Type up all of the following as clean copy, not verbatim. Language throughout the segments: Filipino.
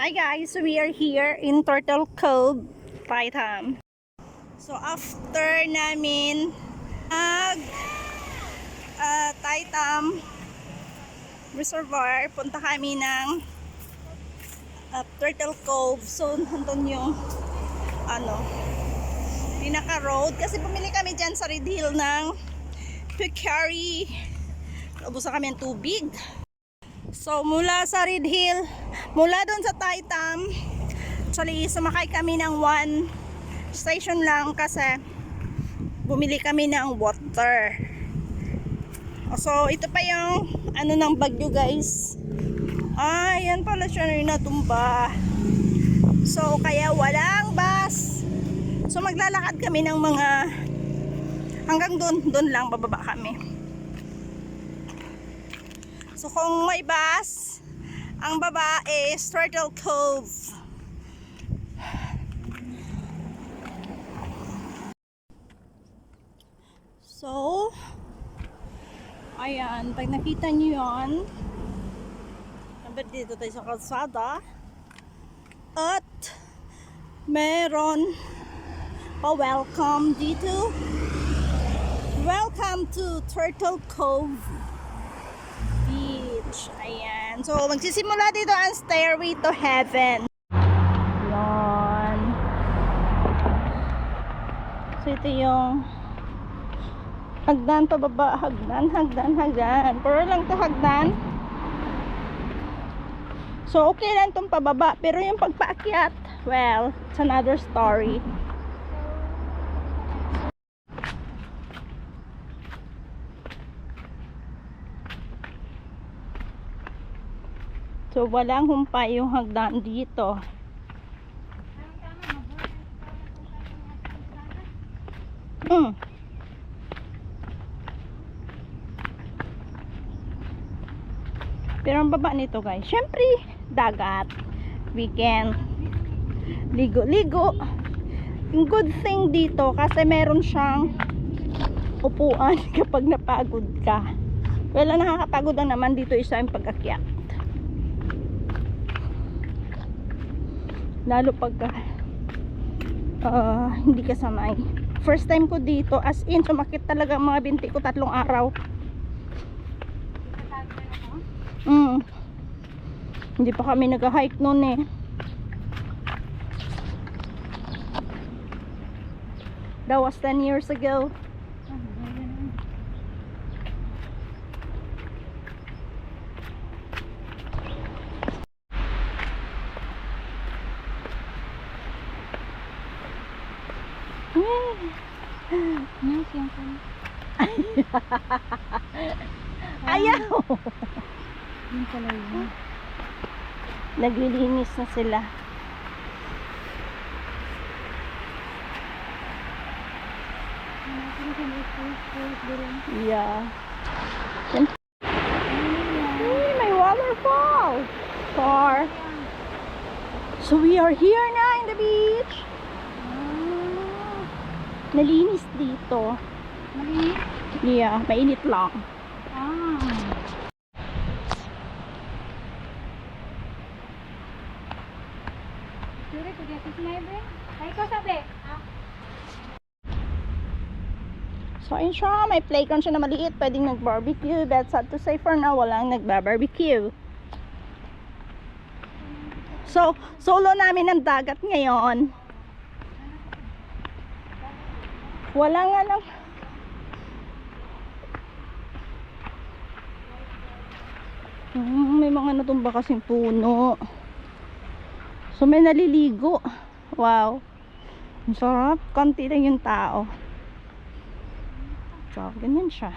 Hi guys, we are here in Turtle Cove, Taitam. So after namin Taitam Reservoir, punta kami ng Turtle Cove. So nandun yung pinaka road kasi bumili kami dyan sa Red Hill ng Picari. Ubusan kami ng tubig. So mula sa Red Hill, mula doon sa Taitam, actually sumakay kami ng one station lang kasi bumili kami ng water. So ito pa yung ng bagyo guys. Yan pala siya na natumba. So kaya walang bus. So maglalakad kami ng mga hanggang doon lang bababa kami. So kung may bus, ang baba is Turtle Cove. So, ayan, pag nakita nyo yun, dito tayo sa kalsada, at meron pa welcome dito. Welcome to Turtle Cove Beach. Ayan. So, magsisimula dito ang Stairway to Heaven. Ayan. So, ito yung hagdan pababa, hagdan. Pero lang to hagdan. So, okay lang itong pababa. Pero yung pagpaakyat, well, it's another story. So, walang humpay yung hagdan dito. Pero ang baba nito guys, syempre, dagat. Weekend. Ligo-ligo. Yung good thing dito, kasi meron siyang upuan kapag napagod ka. Well, nakakapagod na naman dito isa yung pag-akyat. Lalo pagka hindi ka sanay. First time ko dito, as in sumakit talaga ang mga binti ko 3 araw. Hindi pa kami nag-hike noon eh. That was 10 years ago. Ayaw. Yun pala yun. Naglilinis na sila. Yeah. May waterfall. Far. So we are here na in the beach. Nalinis dito. Malinis? Yeah, mainit lang. Sure, kuya, sismay ay ko sabi. So in siya, may playground siya na maliit. Pwedeng nag-barbecue. But sad to say for now, walang nag-barbecue. So, solo namin ang dagat ngayon. Wala nga lang. May mga natumba kasing puno. So may naliligo. Wow. Ang sarap. Konti lang yung tao. So, ganyan siya.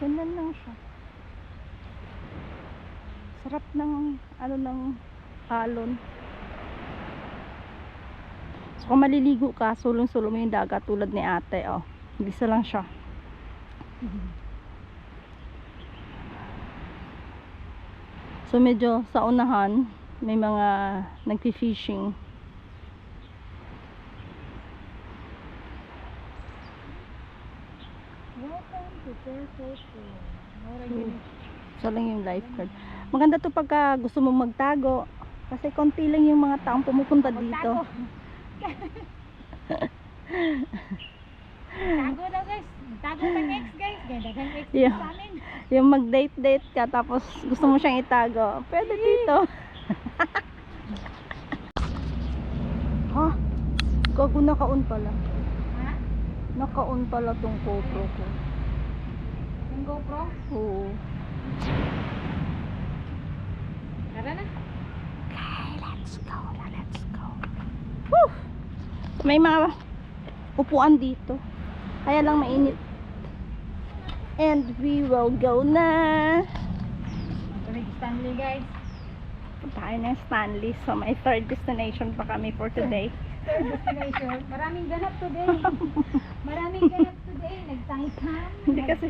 Ganyan lang siya. Sarap ng ng alon. So kung maliligo ka, sulong-sulo mo yung dagat tulad ni ate, oh. Isa lang siya. So medyo sa unahan may mga nagfi-fishing. Welcome to So lang yung lifeguard. Maganda to pagka gusto mong magtago. Kasi konti lang yung mga taong pumupunta dito. Tago daw guys. Tago ng ex guys. Ganda ng ex Yeah. sa amin. Yung mag-date-date ka tapos gusto mo siyang itago. Pwede dito. Ha? Gago naka-on pala. Ha? Naka-on pala tong GoPro ko. Yung GoPro? Oo. Tara na. Okay, let's go. Let's go. Woo! May mga upuan dito. Kaya lang mainit. And we will go na. Tuloy Stanley guys. Punta tayo ng Stanley. So may third destination pa kami for today. Third destination. Maraming ganap today. Maraming ganap today. Nag-time. Hindi kasi,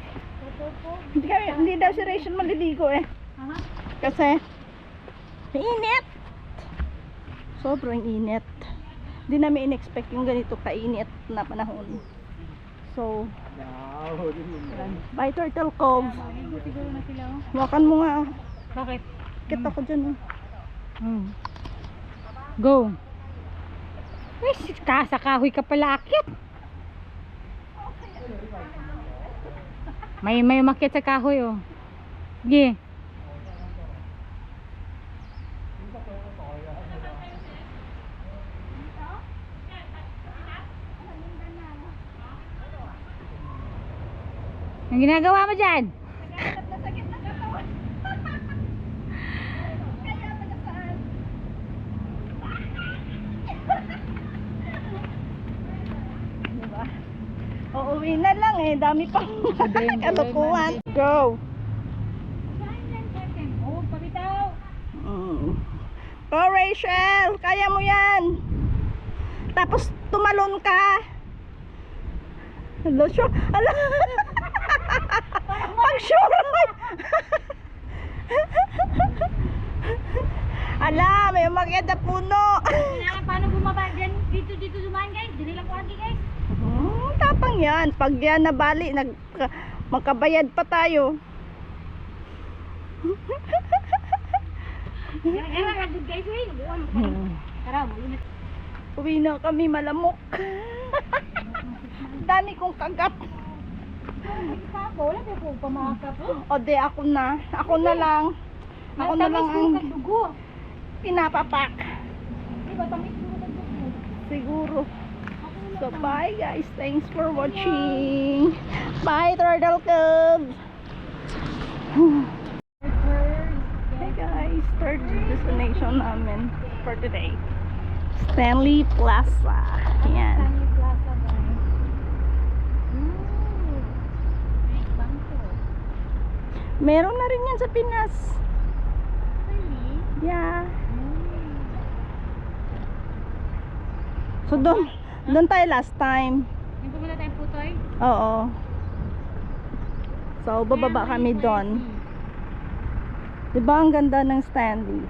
hindi daw si Rachel maliligo eh. Aha. Kasi, mainit. Sobrang init. Hindi namin in-expect yung ganito kainit na panahon. So, by Turtle Cove. Siguro na sila oh. Wakan mo nga. Bakit? Kita ko dyan. Go. Ay, sa kahoy ka pala akit. May umakyat sa kahoy oh. Sige. Ang ginagawa mo dyan? Diba? Uuwi na lang eh. Dami pang kalukuhan. Go! Oh, pabitaw. Go Rachel! Kaya mo yan! Tapos tumalon ka! Hello, sure. Ala! Pag sure! Ala, may umakyat na puno! Kailangan paano bumaba dyan? Dito dumaan guys. Dili lang po agi guys. Tapang yan. Pag yan nabali, magkabayad pa tayo. Gara good guys eh. Tara, malinit. Uwi na kami malamok. Dami kong kagat. Wala pa po pamakap po. O de, ako na. Ako na lang. Ako na lang ang dugo. pinapapak. Diba tamis mo ng dugo? Siguro. So bye guys. Thanks for watching. Bye Turtle Cove. Hey guys. Third destination namin for today. Stanley Plaza. Ayan. Stanley Plaza guys. May bangko. Meron na rin yan sa Pinas. Really? Yeah. So doon tayo last time. Yung pumila tayong putoy? Oo. So bababa kami doon. 'Di ba ang ganda ng Stanley?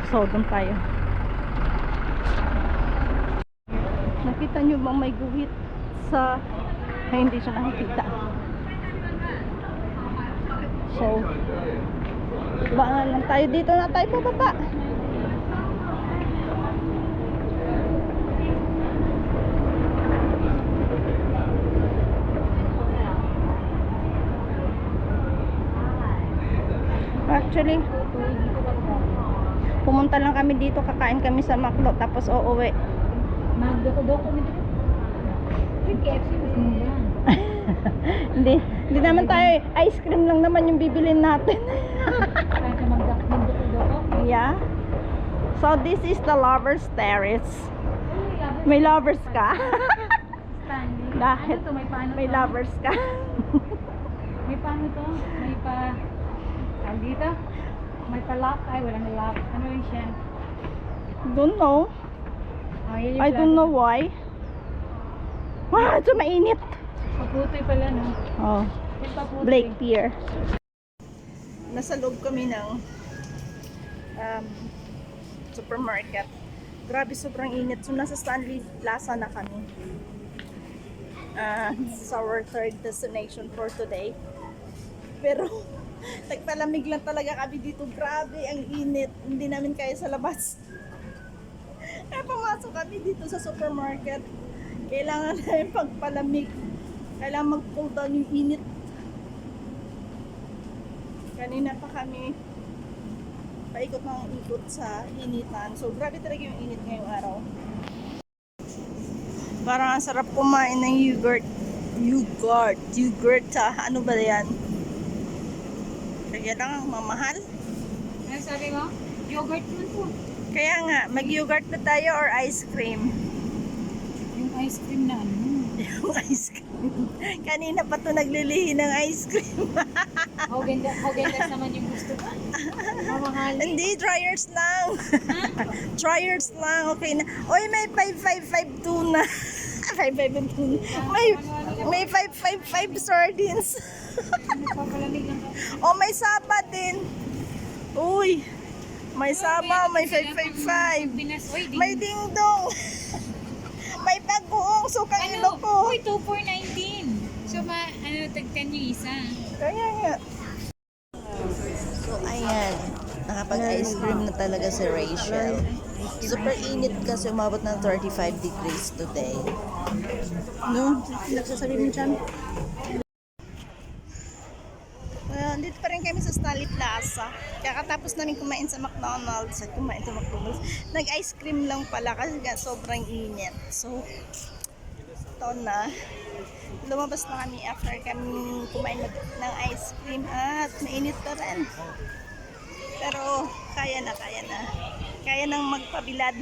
So doon tayo. Nakita nyo bang may guhit sa... Ay, hindi siya nakikita. So, baka lang tayo dito na tayo bababa. Actually, pumunta lang kami dito, kakain kami sa McDo, tapos uuwi. Magdoko-doko nito. Yung KFC mas mura. Hindi naman tayo, ice cream lang naman yung bibilin natin. Kaya ka magdoko-doko. Yeah. So this is the Lovers Terrace. May lovers ka? Stanley. Dahil Ano to? May paano may to? lovers ka. May paano to? May pa... Tawag dito? May pa-lock. Ay, walang lock. Ano rin siya? Don't know. Oh, yan yung I don't know why. Wow, ito mainit. Paputoy pala, no? Oh, Yung paputoy. Blake Pier. Nasa loob kami ng supermarket. Grabe, sobrang init. So, nasa Stanley Plaza na kami. This is our third destination for today. Pero, nagpalamig lang talaga kami dito. Grabe, ang init. Hindi namin kaya sa labas. Kaya pumasok kami dito sa supermarket. Kailangan namin pagpalamig. Kailangan mag-cool down yung init. Kanina pa kami paikot ng ikot sa initan. So, grabe talaga yung init ngayong araw. Parang ang sarap kumain ng yogurt. Yogurt ha. Ano ba yan? Kaya lang ang mamahal. Ano sabi mo? Yogurt naman po. Kaya nga, mag-yogurt na tayo or ice cream? Yung ice cream na ano? Yung ice cream. Kanina pa to naglilihi ng ice cream. Haagen-Dazs naman yung gusto ko. Mamahal. Hindi, dryers lang. Dryers lang, okay na. Oy, may 5552 na. 5552 na. May 555 sardines. Nagpapalamig lang ako. Oh, may saba din. Uy, may saba, may 555. Pinas, oy, May dingdong. May bagoong sukang ilo ko. Uy, 2 for 19. So, tag 10 yung isa. Kaya nga. So, ayan. Nakapag-ice cream na talaga si Rachel. Super init kasi umabot ng 35 degrees today. No? Nagsasabi mo dyan? Dito pa rin kami sa Stanley Plaza. Kakatapos namin kumain sa McDonald's. Nag-ice cream lang pala kasi sobrang init. So, ito na. Lumabas na kami after kami kumain ng ice cream at mainit pa rin. Pero kaya na. Kaya nang magpabilad.